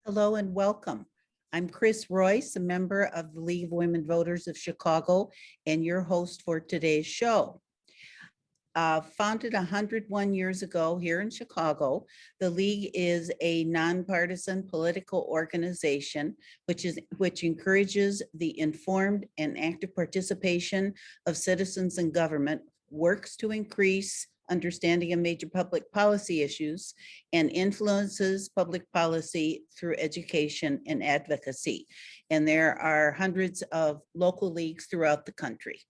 Hello and welcome. I'm Chris Royce, a member of the League of Women Voters of Chicago and your host for today's show. Founded 101 years ago here in Chicago, the League is a nonpartisan political organization which encourages the informed and active participation of citizens in government, works to increase understanding of major public policy issues, and influences public policy through education and advocacy. And there are hundreds of local leagues throughout the country.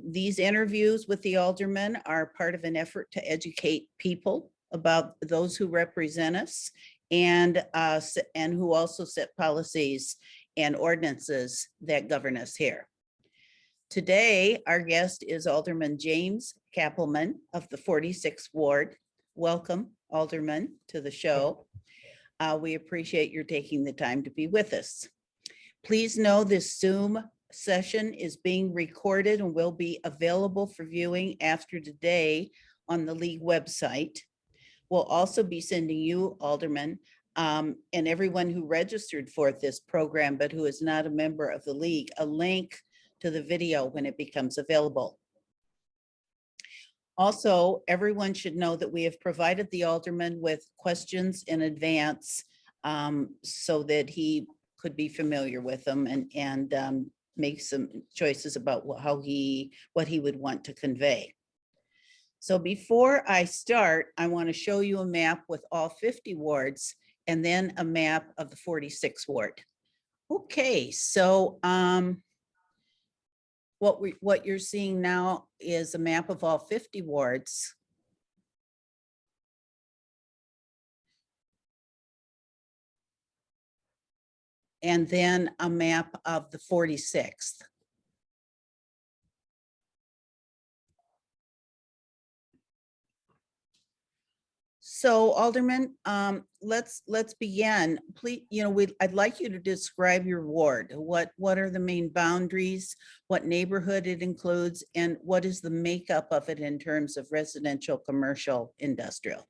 These interviews with the aldermen are part of an effort to educate people about those who represent us and who also set policies and ordinances that govern us here. Today, our guest is Alderman James Cappleman of the 46th Ward. Welcome, Alderman, to the show. We appreciate your taking the time to be with us. Please know this Zoom session is being recorded and will be available for viewing after today on the League website. We'll also be sending you, Alderman, and everyone who registered for this program but who is not a member of the League, a link to the video when it becomes available. Also, everyone should know that we have provided the alderman with questions in advance so that he could be familiar with them and make some choices about what he would want to convey. So before I start, I want to show you a map with all 50 wards and then a map of the 46th ward. Okay, so what you're seeing now is a map of all 50 wards. And then a map of the 46th. So Alderman, let's begin. Please, I'd like you to describe your ward. What are the main boundaries, what neighborhood it includes, and what is the makeup of it in terms of residential, commercial, industrial?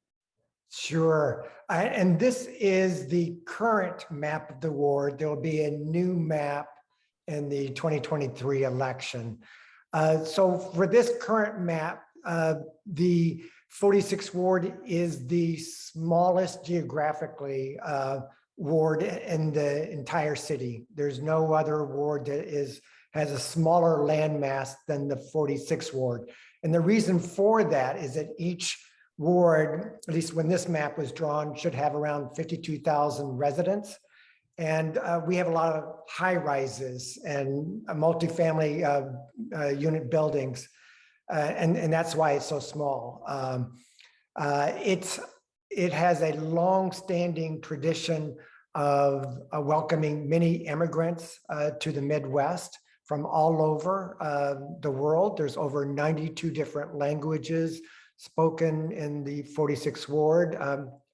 Sure. And this is the current map of the ward. There will be a new map in the 2023 election. So for this current map, the 46th ward is the smallest geographically ward in the entire city. There's no other ward that has a smaller landmass than the 46th ward. And the reason for that is that each ward, at least when this map was drawn, should have around 52,000 residents. And we have a lot of high rises and multifamily unit buildings. And that's why it's so small. It has a long-standing tradition of welcoming many immigrants to the Midwest from all over the world. There's over 92 different languages spoken in the 46th ward.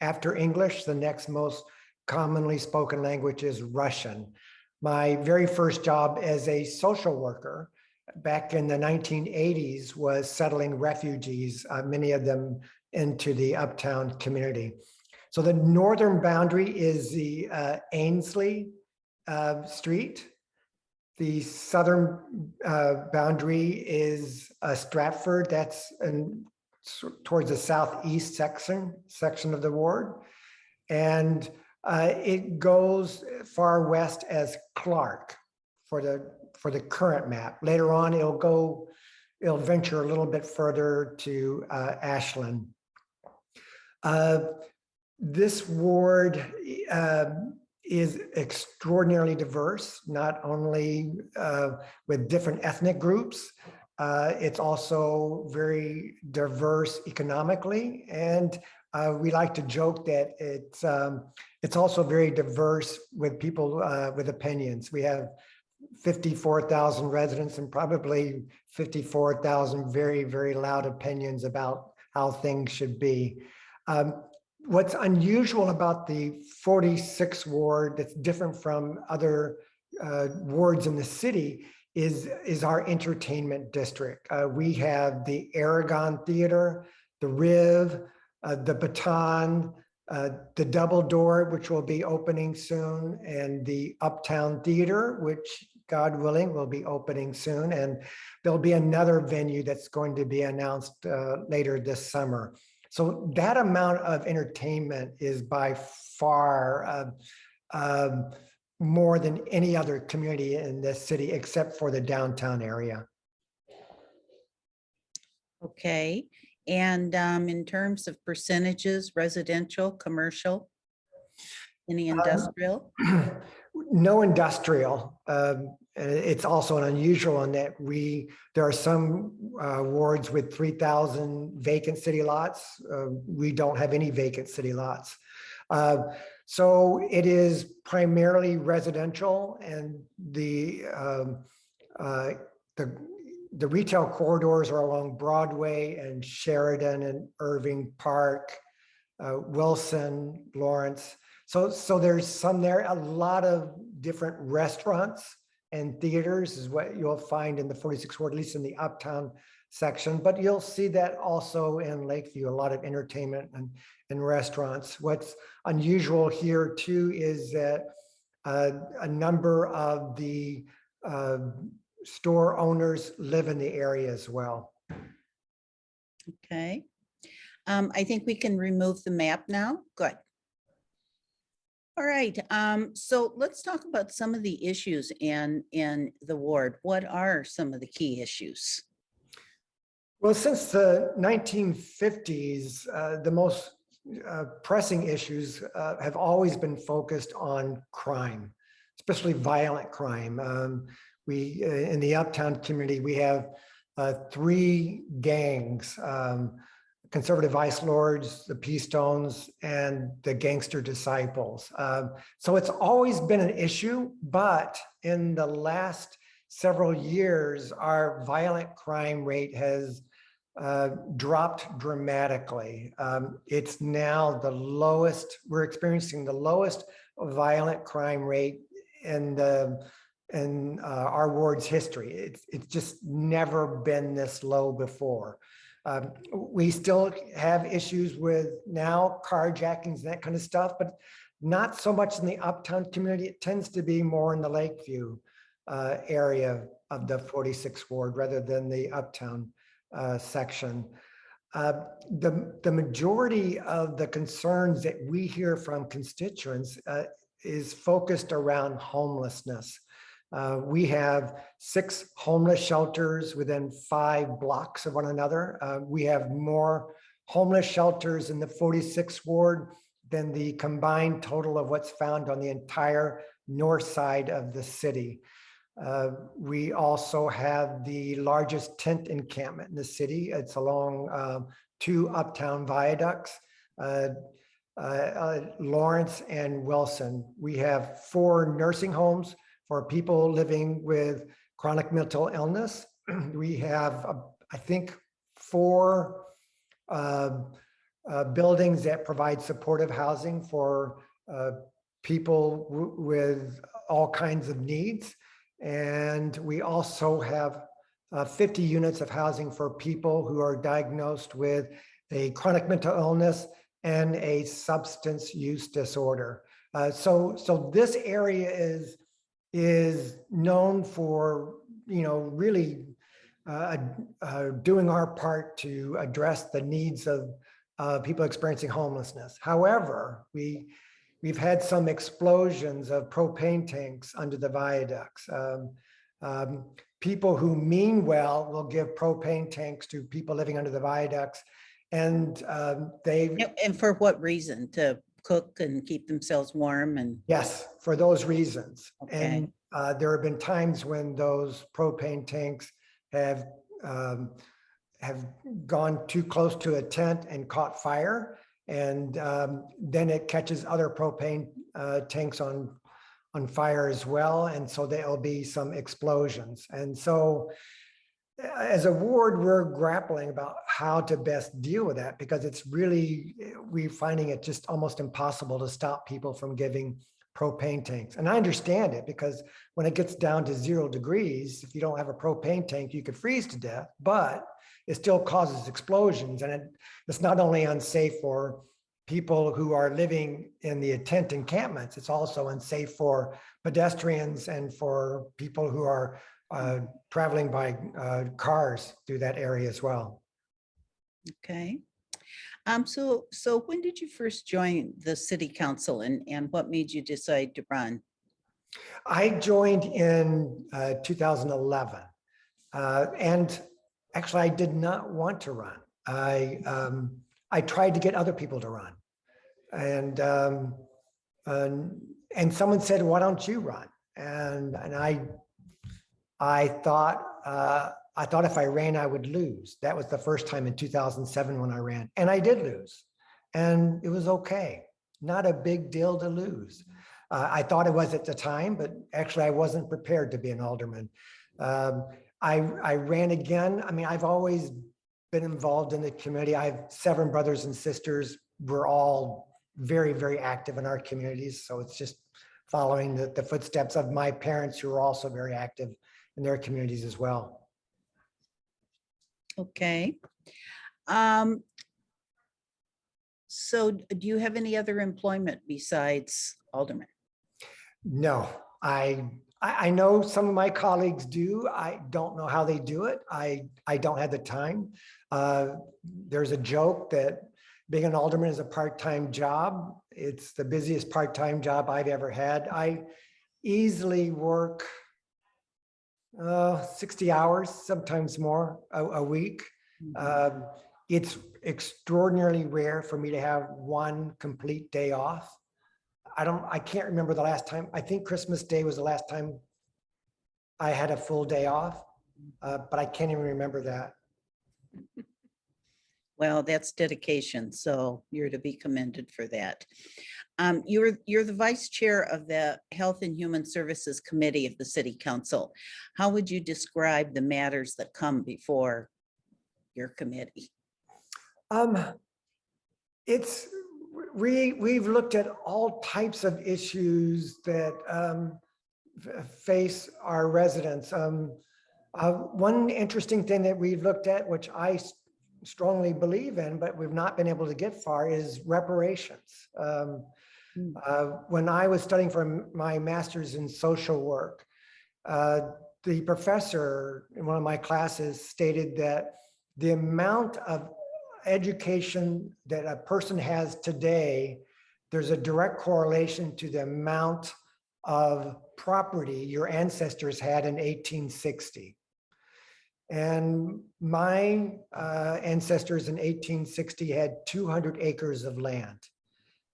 After English, the next most commonly spoken language is Russian. My very first job as a social worker back in the 1980s was settling refugees, many of them into the uptown community. So the northern boundary is the Ainsley Street. The southern boundary is Stratford. That's towards the southeast section of the ward. And it goes far west as Clark for the current map. Later on, it'll venture a little bit further to Ashland. This ward is extraordinarily diverse, not only with different ethnic groups, it's also very diverse economically. And we like to joke that it's also very diverse with people with opinions. We have 54,000 residents and probably 54,000 very, very loud opinions about how things should be. What's unusual about the 46th ward that's different from other wards in the city is our entertainment district. We have the Aragon Theater, the Riv, the Baton, The Double Door, which will be opening soon, and the Uptown Theater, which God willing will be opening soon. And there'll be another venue that's going to be announced later this summer. So that amount of entertainment is by far more than any other community in this city, except for the downtown area. Okay, and in terms of percentages, residential, commercial, any industrial? No industrial. It's also an unusual in that there are some wards with 3,000 vacant city lots. We don't have any vacant city lots. So it is primarily residential, and the retail corridors are along Broadway and Sheridan and Irving Park, Wilson, Lawrence. So there's some there, a lot of different restaurants and theaters is what you'll find in the 46th ward, at least in the uptown section, but you'll see that also in Lakeview, a lot of entertainment and restaurants. What's unusual here too is that a number of the store owners live in the area as well. Okay. I think we can remove the map now. Good. All right, so let's talk about some of the issues in the ward. What are some of the key issues? Well, since the 1950s, the most pressing issues have always been focused on crime, especially violent crime. In the uptown community, we have 3 gangs, conservative vice lords, the P-Stones, and the Gangster Disciples. So it's always been an issue, but in the last several years, our violent crime rate has dropped dramatically. It's now the lowest, we're experiencing the lowest violent crime rate in our ward's history. It's just never been this low before. We still have issues with now carjackings and that kind of stuff, but not so much in the uptown community. It tends to be more in the Lakeview area of the 46th ward rather than the uptown section. The majority of the concerns that we hear from constituents is focused around homelessness. We have 6 homeless shelters within 5 blocks of one another. We have more homeless shelters in the 46th ward than the combined total of what's found on the entire north side of the city. We also have the largest tent encampment in the city. It's along 2 uptown viaducts, Lawrence and Wilson. We have 4 nursing homes for people living with chronic mental illness. We have, I think, 4 buildings that provide supportive housing for people with all kinds of needs. And we also have 50 units of housing for people who are diagnosed with a chronic mental illness and a substance use disorder. So this area is known for, really doing our part to address the needs of people experiencing homelessness. However, we've had some explosions of propane tanks under the viaducts. People who mean well will give propane tanks to people living under the viaducts, and And for what reason? To cook and keep themselves warm? And yes, for those reasons. okay. And there have been times when those propane tanks have gone too close to a tent and caught fire, and then it catches other propane tanks on fire as well, and so there'll be some explosions. And so as a ward, we're grappling about how to best deal with that, because it's really, we're finding it just almost impossible to stop people from giving propane tanks. And I understand it, because when it gets down to 0 degrees, if you don't have a propane tank, you could freeze to death, but it still causes explosions. And it's not only unsafe for people who are living in the tent encampments. It's also unsafe for pedestrians and for people who are traveling by cars through that area as well. Okay. So when did you first join the city council and what made you decide to run? I joined in 2011, and actually I did not want to run. I tried to get other people to run, and someone said, "Why don't you run?" And I thought if I ran, I would lose. That was the first time in 2007 when I ran, and I did lose, and it was okay. Not a big deal to lose. I thought it was at the time, but actually I wasn't prepared to be an alderman. I ran again. I mean, I've always been involved in the community. I have 7 brothers and sisters. We're all very, very active in our communities. So it's just following the footsteps of my parents, who are also very active in their communities as well. Okay. So do you have any other employment besides alderman? No, I know some of my colleagues do. I don't know how they do it. I don't have the time. There's a joke that being an alderman is a part-time job. It's the busiest part-time job I've ever had. I easily work 60 hours, sometimes more a week. It's extraordinarily rare for me to have one complete day off. I can't remember the last time. I think Christmas Day was the last time I had a full day off, but I can't even remember that. Well, that's dedication, so you're to be commended for that. You're the vice chair of the Health and Human Services Committee of the City Council. How would you describe the matters that come before your committee? We've looked at all types of issues that face our residents. One interesting thing that we've looked at, which I strongly believe in, but we've not been able to get far, is reparations. When I was studying for my master's in social work, the professor in one of my classes stated that the amount of education that a person has today, there's a direct correlation to the amount of property your ancestors had in 1860. And my ancestors in 1860 had 200 acres of land.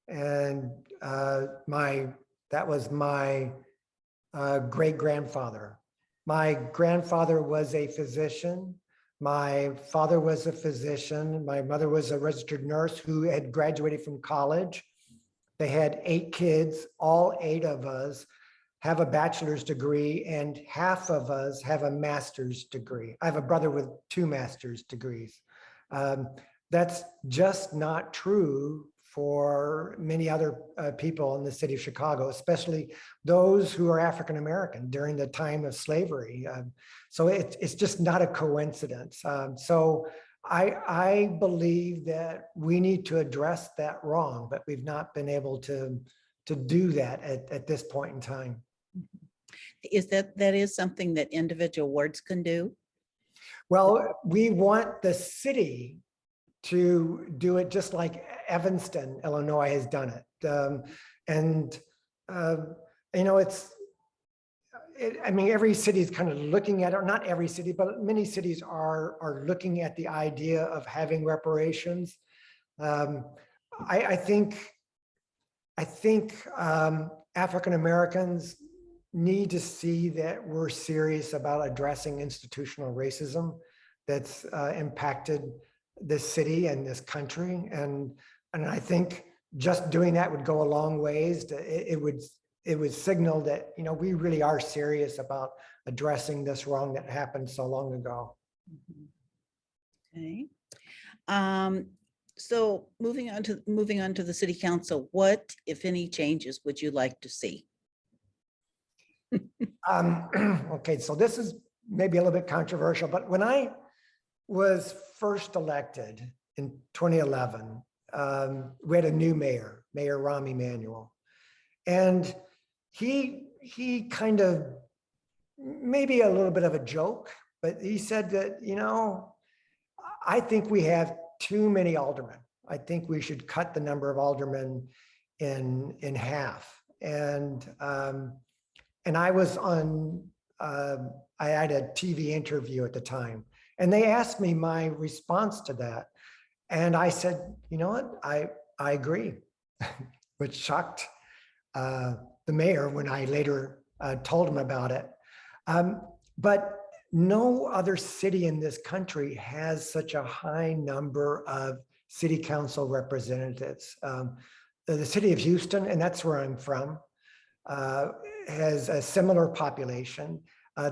And that was my great-grandfather. My grandfather was a physician. My father was a physician. My mother was a registered nurse who had graduated from college. They had 8 kids. All 8 of us have a bachelor's degree, and half of us have a master's degree. I have a brother with 2 master's degrees. That's just not true for many other people in the city of Chicago, especially those who are African-American during the time of slavery. So it's just not a coincidence. So I believe that we need to address that wrong, but we've not been able to do that at this point in time. Is that is something that individual wards can do? Well, we want the city to do it just like Evanston, Illinois has done it. You know, I mean, every city is kind of looking at it, or not every city, but many cities are looking at the idea of having reparations. I think African Americans need to see that we're serious about addressing institutional racism that's impacted this city and this country, and I think just doing that would go a long ways. It would signal that, you know, we really are serious about addressing this wrong that happened so long ago. Okay. So moving on to the city council, what, if any, changes would you like to see? Okay, so this is maybe a little bit controversial, but when I was first elected in 2011, we had a new mayor, Mayor Rahm Emanuel. And he kind of, maybe a little bit of a joke, but he said that, I think we have too many aldermen. I think we should cut the number of aldermen in half. And I was on, I had a TV interview at the time, and they asked me my response to that. And I said, you know what, I agree, which shocked the mayor when I later told him about it. But no other city in this country has such a high number of city council representatives. The city of Houston, and that's where I'm from, has a similar population.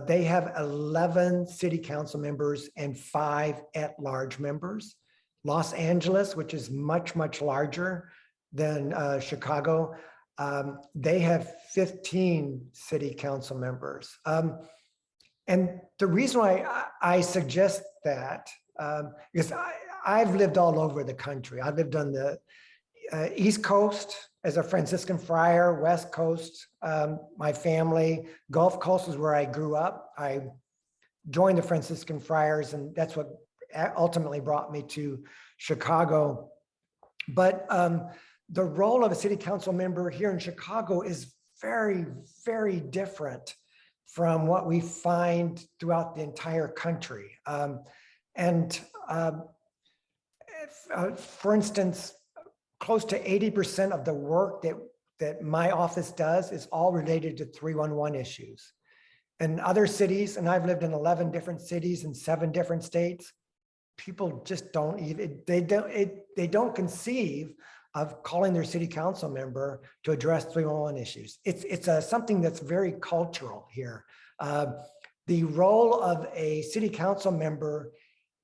They have 11 city council members and 5 at-large members. Los Angeles, which is much, much larger than Chicago, they have 15 city council members. And the reason why I suggest that, because I've lived all over the country. I've lived on the East Coast as a Franciscan friar, West Coast, my family, Gulf Coast is where I grew up. I joined the Franciscan friars, and that's what ultimately brought me to Chicago. But the role of a city council member here in Chicago is very, very different from what we find throughout the entire country. For instance, close to 80% of the work that my office does is all related to 311 issues. In other cities, and I've lived in 11 different cities in 7 different states, people just don't even, they don't conceive of calling their city council member to address 311 issues. It's something that's very cultural here. The role of a city council member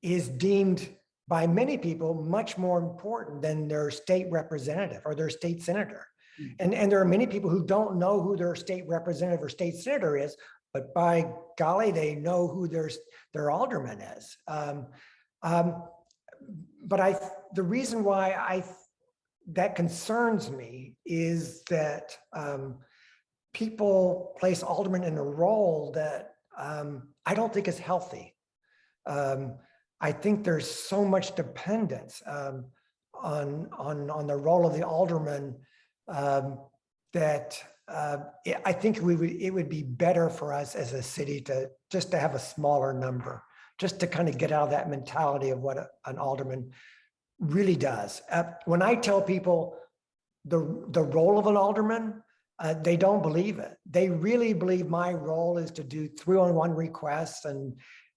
is deemed by many people much more important than their state representative or their state senator. And there are many people who don't know who their state representative or state senator is, but by golly, they know who their alderman is. But the reason why that concerns me is that people place aldermen in a role that I don't think is healthy. I think there's so much dependence on the role of the alderman that I think it would be better for us as a city to just to have a smaller number, just to kind of get out of that mentality of what an alderman really does. When I tell people the role of an alderman, they don't believe it. They really believe my role is to do 311 requests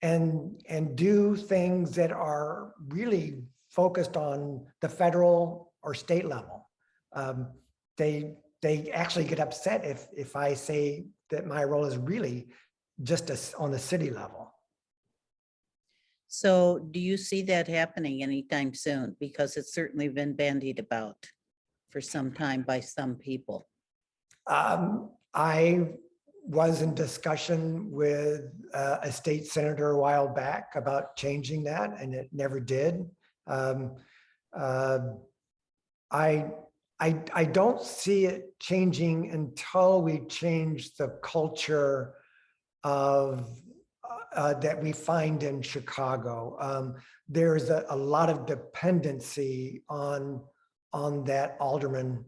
and do things that are really focused on the federal or state level. They actually get upset if I say that my role is really just on the city level. So do you see that happening anytime soon? Because it's certainly been bandied about for some time by some people. I was in discussion with a state senator a while back about changing that, and it never did. I don't see it changing until we change the culture of that we find in Chicago. There's a lot of dependency on that alderman.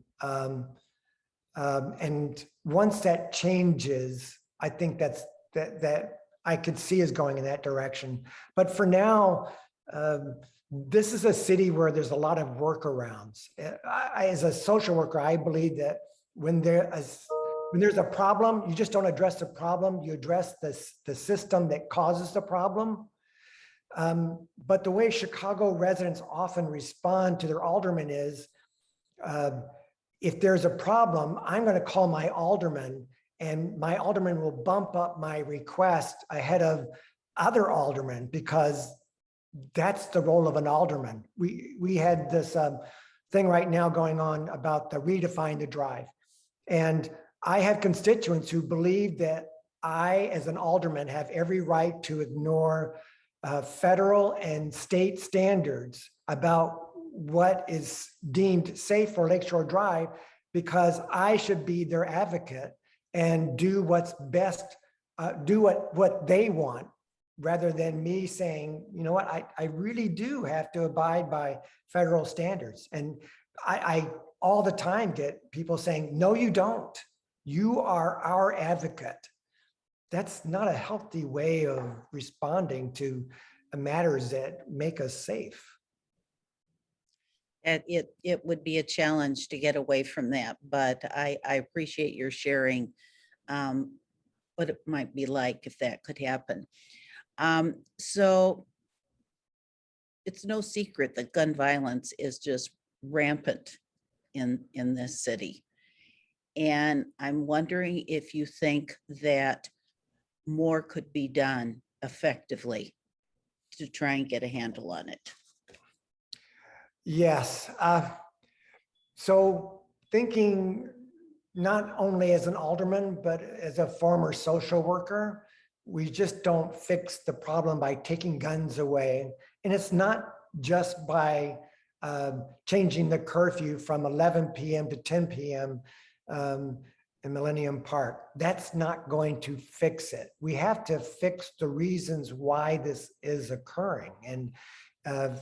And once that changes, I think that I could see is going in that direction. But for now, this is a city where there's a lot of workarounds. As a social worker, I believe that when there's a problem, you just don't address the problem, you address the system that causes the problem. But the way Chicago residents often respond to their alderman is, if there's a problem, I'm going to call my alderman, and my alderman will bump up my request ahead of other aldermen, because that's the role of an alderman. We had this thing right now going on about the redefine the drive. And I have constituents who believe that I, as an alderman, have every right to ignore federal and state standards about what is deemed safe for Lakeshore Drive because I should be their advocate and do what's best, do what they want, rather than me saying, you know what, I really do have to abide by federal standards. And I all the time get people saying, no, you don't. You are our advocate. That's not a healthy way of responding to matters that make us safe. And it would be a challenge to get away from that, but I appreciate your sharing what it might be like if that could happen. So it's no secret that gun violence is just rampant in this city. And I'm wondering if you think that more could be done effectively to try and get a handle on it. Yes. So thinking not only as an alderman, but as a former social worker, we just don't fix the problem by taking guns away. And it's not just by changing the curfew from 11 p.m. to 10 p.m. In Millennium Park. That's not going to fix it. We have to fix the reasons why this is occurring. And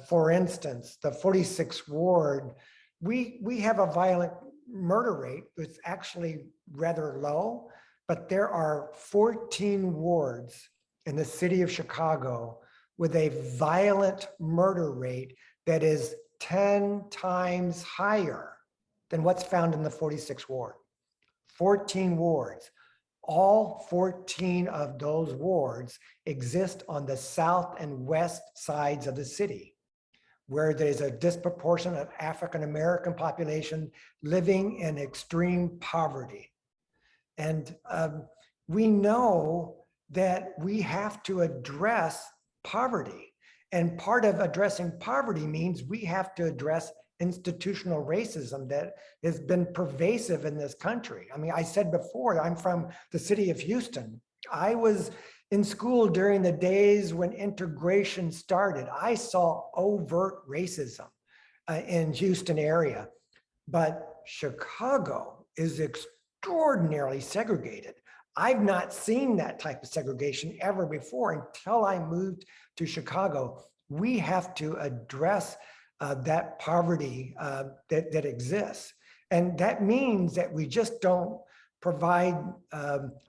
for instance, the 46th ward, we have a violent murder rate that's actually rather low, but there are 14 wards in the city of Chicago with a violent murder rate that is 10 times higher than what's found in the 46th ward. 14 wards. All 14 of those wards exist on the south and west sides of the city, where there's a disproportionate African-American population living in extreme poverty. And we know that we have to address poverty. And part of addressing poverty means we have to address institutional racism that has been pervasive in this country. I mean, I said before, I'm from the city of Houston. I was in school during the days when integration started. I saw overt racism in Houston area, but Chicago is extraordinarily segregated. I've not seen that type of segregation ever before until I moved to Chicago. We have to address that poverty that exists. And that means that we just don't provide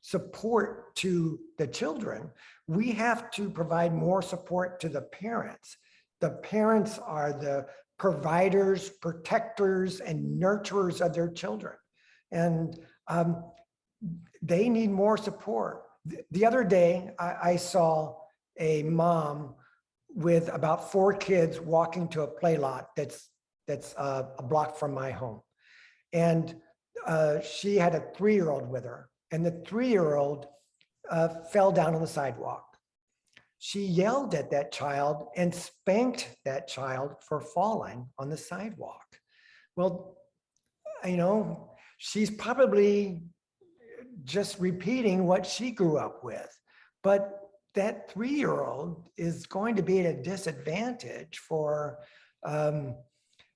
support to the children. We have to provide more support to the parents. The parents are the providers, protectors, and nurturers of their children. And they need more support. The other day, I saw a mom with about 4 kids walking to a play lot that's a block from my home. And she had a 3-year-old with her, and the 3-year-old fell down on the sidewalk. She yelled at that child and spanked that child for falling on the sidewalk. Well, you know, she's probably just repeating what she grew up with, but that 3-year-old is going to be at a disadvantage for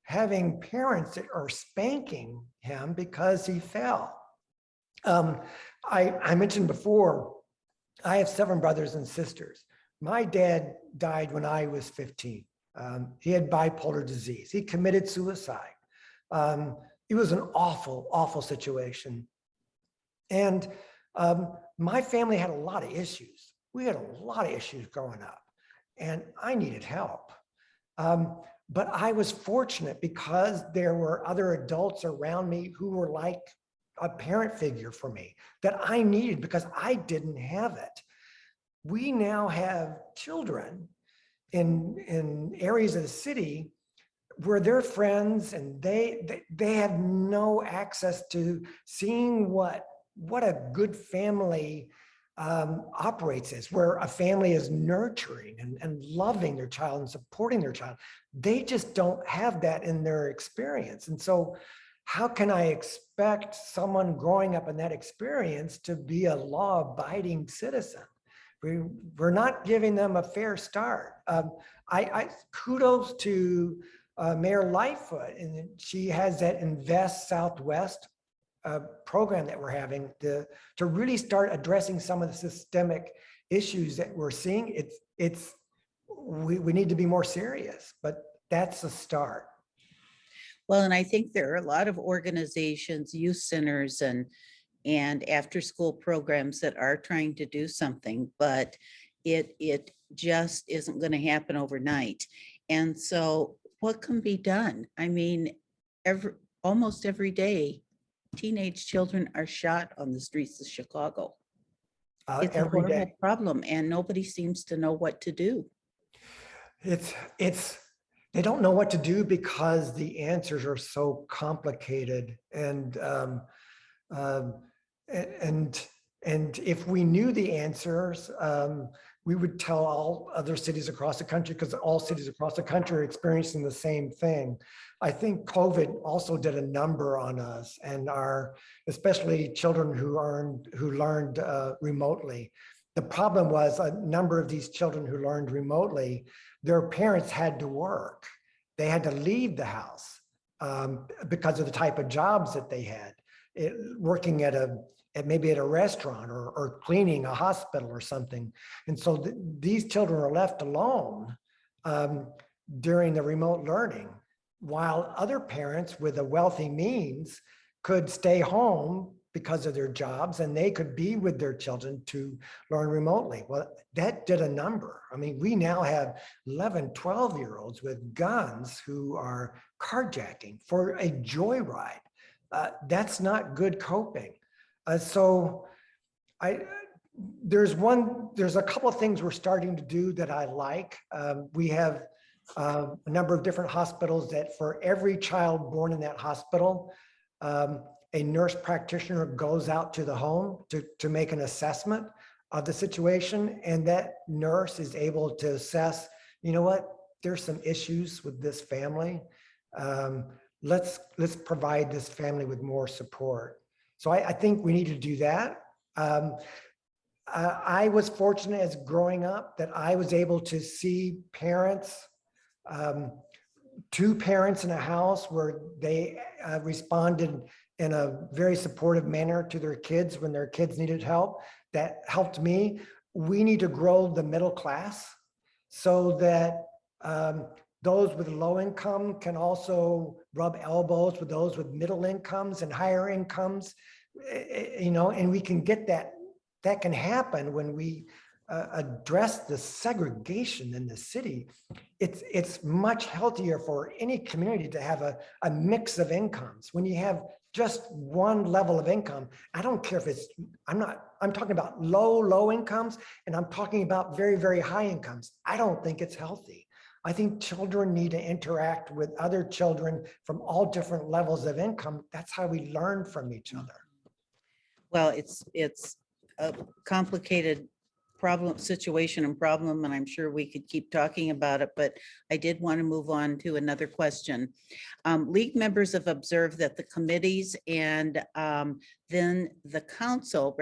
having parents that are spanking him because he fell. I mentioned before, I have 7 brothers and sisters. My dad died when I was 15. He had bipolar disease. He committed suicide. It was an awful, awful situation. And my family had a lot of issues. We had a lot of issues growing up, and I needed help. But I was fortunate because there were other adults around me who were like a parent figure for me that I needed because I didn't have it. We now have children in areas of the city where they're friends and they have no access to seeing what a good family operates as, where a family is nurturing and loving their child and supporting their child. They just don't have that in their experience. And so how can I expect someone growing up in that experience to be a law-abiding citizen? We're not giving them a fair start. I kudos to Mayor Lightfoot, and she has that Invest Southwest program that we're having to really start addressing some of the systemic issues that we're seeing. We need to be more serious, but that's a start. Well, and I think there are a lot of organizations, youth centers and after school programs that are trying to do something, but it just isn't going to happen overnight. And so what can be done? I mean, almost every day, teenage children are shot on the streets of Chicago. It's a Every horrible day. problem and nobody seems to know what to do. They don't know what to do because the answers are so complicated, and if we knew the answers, we would tell all other cities across the country, because all cities across the country are experiencing the same thing. I think COVID also did a number on us and especially children who learned remotely. The problem was a number of these children who learned remotely, their parents had to work. They had to leave the house because of the type of jobs that they had. Working maybe at a restaurant or cleaning a hospital or something. And so these children are left alone during the remote learning, while other parents with a wealthy means could stay home because of their jobs and they could be with their children to learn remotely. Well, that did a number. I mean, we now have 11, 12-year-olds with guns who are carjacking for a joyride. That's not good coping. So there's a couple of things we're starting to do that I like. We have a number of different hospitals that for every child born in that hospital, a nurse practitioner goes out to the home to make an assessment of the situation. And that nurse is able to assess, you know what, there's some issues with this family. Let's provide this family with more support. So I think we need to do that. I was fortunate as growing up that I was able to see parents, two parents in a house where they responded in a very supportive manner to their kids when their kids needed help. That helped me. We need to grow the middle class so that those with low income can also rub elbows with those with middle incomes and higher incomes, and we can get that. That can happen when we address the segregation in the city. It's much healthier for any community to have a mix of incomes. When you have just one level of income, I don't care if I'm talking about low incomes, and I'm talking about very, very high incomes. I don't think it's healthy. I think children need to interact with other children from all different levels of income. That's how we learn from each other. Well, it's a complicated situation, and I'm sure we could keep talking about it, but I did want to move on to another question. League members have observed that the committees and then the council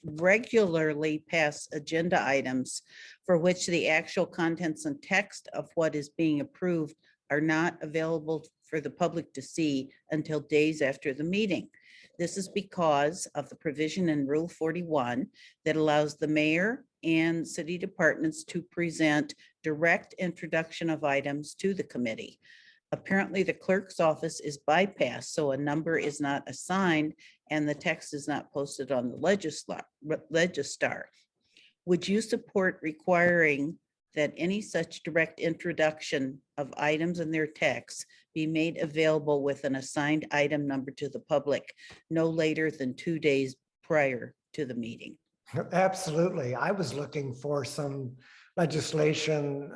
regularly pass agenda items for which the actual contents and text of what is being approved are not available for the public to see until days after the meeting. This is because of the provision in Rule 41 that allows the mayor and city departments to present direct introduction of items to the committee. Apparently, the clerk's office is bypassed, so a number is not assigned and the text is not posted on the Legistar. Would you support requiring that any such direct introduction of items and their text be made available with an assigned item number to the public no later than 2 days prior to the meeting? Absolutely. I was looking for some legislation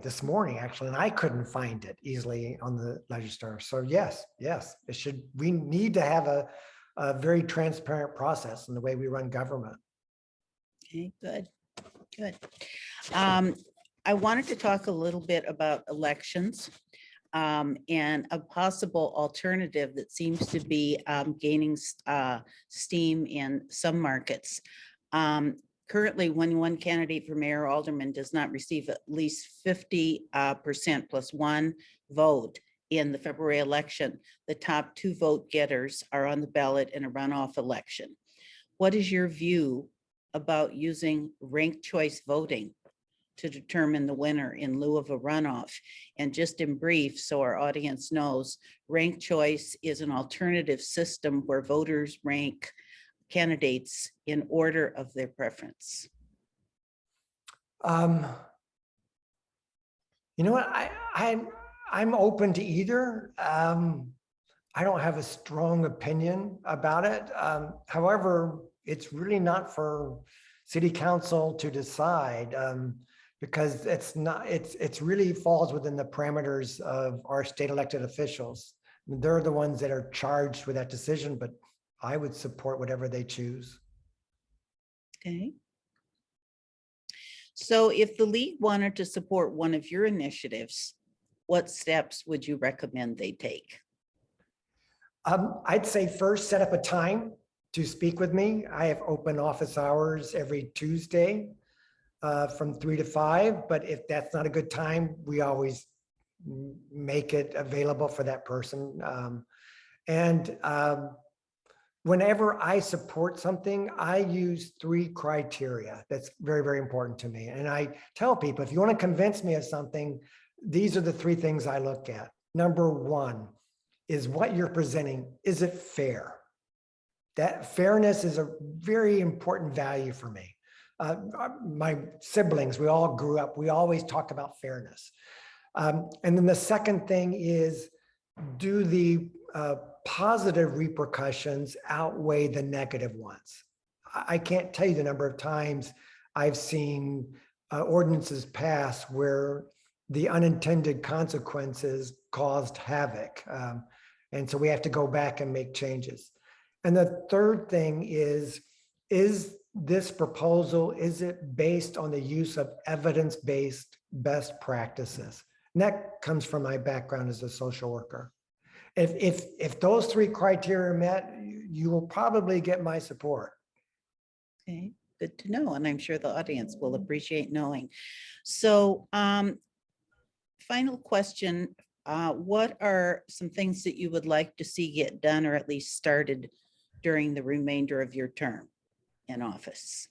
this morning, actually, and I couldn't find it easily on the Legistar. So yes, it should. We need to have a very transparent process in the way we run government. Okay, good. I wanted to talk a little bit about elections and a possible alternative that seems to be gaining steam in some markets. Currently, when one candidate for mayor or alderman does not receive at least 50% plus one vote in the February election, the top two vote getters are on the ballot in a runoff election. What is your view about using ranked choice voting to determine the winner in lieu of a runoff? And just in brief, so our audience knows, ranked choice is an alternative system where voters rank candidates in order of their preference. You know what, I'm open to either. I don't have a strong opinion about it. However, it's really not for city council to decide, because it's really falls within the parameters of our state elected officials. They're the ones that are charged with that decision, but I would support whatever they choose. Okay. So if the league wanted to support one of your initiatives, what steps would you recommend they take? I'd say first set up a time to speak with me. I have open office hours every Tuesday from 3 to 5, but if that's not a good time, we always make it available for that person. Whenever I support something, I use 3 criteria. That's very, very important to me. And I tell people, if you want to convince me of something, these are the 3 things I look at. Number 1 is what you're presenting. Is it fair? That fairness is a very important value for me. My siblings, we all grew up, we always talk about fairness. And then the second thing is, do the positive repercussions outweigh the negative ones? I can't tell you the number of times I've seen ordinances pass where the unintended consequences caused havoc. And so we have to go back and make changes. And the third thing is this proposal, is it based on the use of evidence-based best practices? And that comes from my background as a social worker. If those 3 criteria are met, you will probably get my support. Okay, good to know. And I'm sure the audience will appreciate knowing. So final question, what are some things that you would like to see get done or at least started during the remainder of your term in office?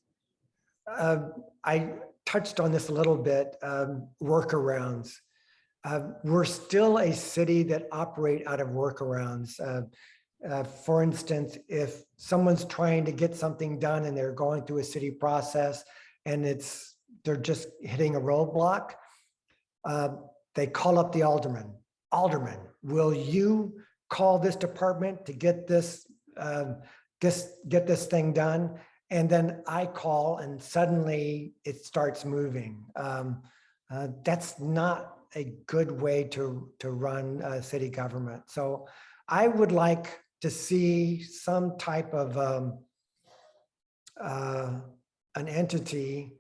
I touched on this a little bit, workarounds. We're still a city that operate out of workarounds. For instance, if someone's trying to get something done and they're going through a city process and they're just hitting a roadblock, they call up the alderman. Alderman, will you call this department to get this thing done? And then I call and suddenly it starts moving. That's not a good way to run city government. So I would like to see some type of an entity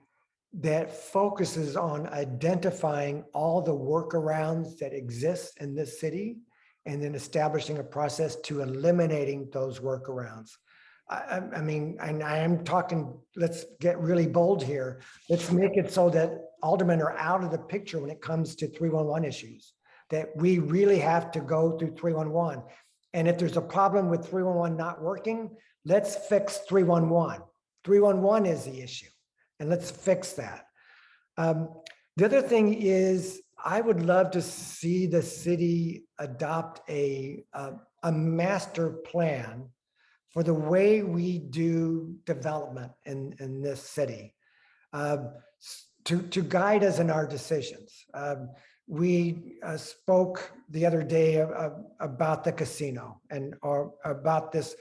that focuses on identifying all the workarounds that exist in this city and then establishing a process to eliminating those workarounds. I mean, and I am talking, let's get really bold here. Let's make it so that aldermen are out of the picture when it comes to 311 issues, that we really have to go through 311. And if there's a problem with 311 not working, let's fix 311. 311 is the issue, and let's fix that. The other thing is, I would love to see the city adopt a master plan for the way we do development in this city, to guide us in our decisions. We spoke the other day about the casino or about this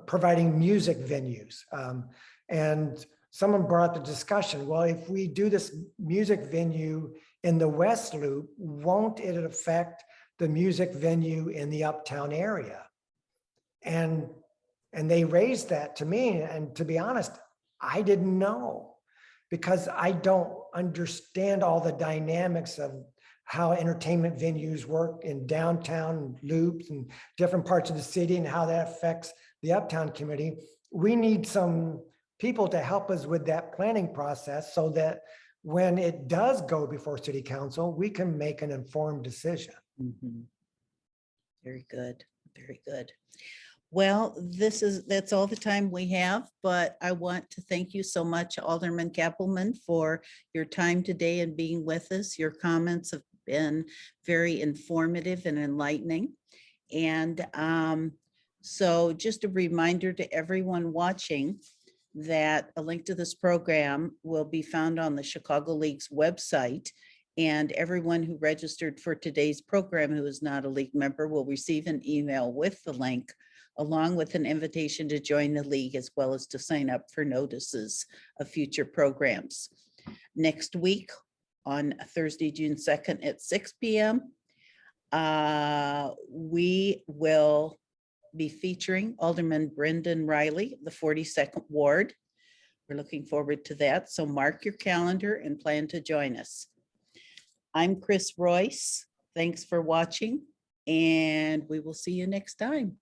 providing music venues. And someone brought up the discussion, well, if we do this music venue in the West Loop, won't it affect the music venue in the uptown area? And they raised that to me. And to be honest, I didn't know, because I don't understand all the dynamics of how entertainment venues work in downtown loops and different parts of the city and how that affects the uptown community. We need some people to help us with that planning process so that when it does go before city council, we can make an informed decision. Mhm. Very good, very good. Well, that's all the time we have, but I want to thank you so much, Alderman Cappleman, for your time today and being with us. Your comments have been very informative and enlightening. And so just a reminder to everyone watching that a link to this program will be found on the Chicago League's website. And everyone who registered for today's program who is not a league member will receive an email with the link, along with an invitation to join the league, as well as to sign up for notices of future programs. Next week, on Thursday, June 2nd at 6 p.m., we will be featuring Alderman Brendan Riley, the 42nd Ward. We're looking forward to that. So mark your calendar and plan to join us. I'm Chris Royce. Thanks for watching, and we will see you next time.